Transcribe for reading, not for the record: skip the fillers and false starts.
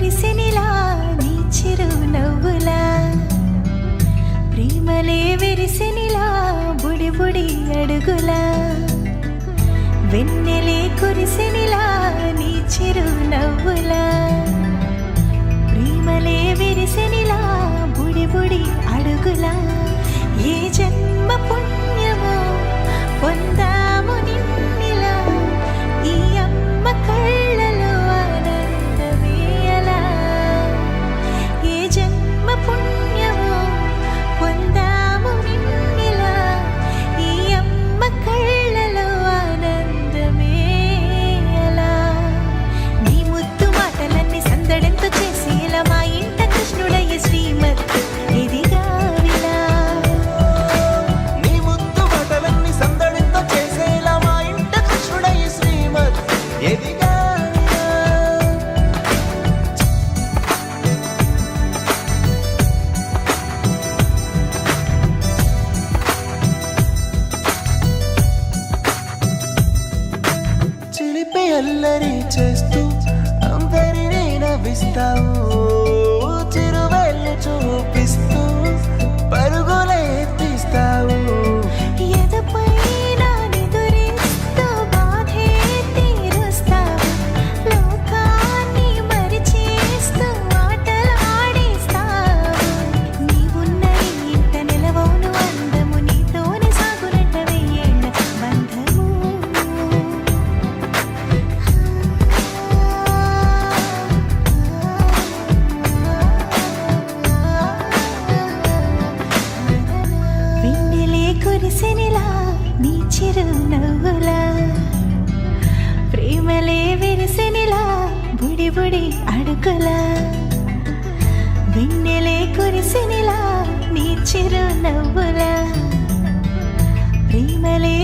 కురిసెనిలా నీ చిరు నవ్వులా ప్రేమలే విరిసెనిలా బుడి బుడి అడుగులా వెన్నెలే కురిసెనిలా నీ చిరు నవ్వులా ప్రేమలే విరిసెనిలా బుడి బుడి అడుగులా ఏ జన్మ పుణ్యమో పొందాము నిన్నిలా ఈ అమ్మ కళ్ళలో ఆనందమే అలా ఏ జన్మ పుణ్యమో పొందాము నిన్నిలా ఈ అమ్మ కళ్ళలో ఆనందమే అలా నీ ముద్దు మాటలన్నీ సందడెంతో చేసి ఇలా మా ఇంట కృష్ణుడయ్య శ్రీమత్ ఇదిగా విలా నీ ముద్దు మాటలన్నీ సందడితో చేసేలా మా ఇంట కృష్ణుడయ్య శ్రీమత్ ఎదిగా చిలిపి అల్లరి చేస్తూ అందరినీ నవ్విస్తావు చిరువెళ్ళు చూపిస్తూ పరుగులే తీస్తావు ఎదపైన నిదురిస్తూ బాధే తీరుస్తావు లోకాన్ని మరిచేస్తూ ఆటలాడిస్తావు నీవున్న ఇంత నిలవవును అందము నీతోనే సాగునట్ట వెయ్యేళ్ళ బంధము వెన్నెలే కురిసెనిలా నీ చిరు నవ్వులా ప్రేమలే విరిసెనిలా బుడి బుడి అడుగులా వెన్నెలే కురిసెనిలా నీ చిరు నవ్వులా ప్రేమలే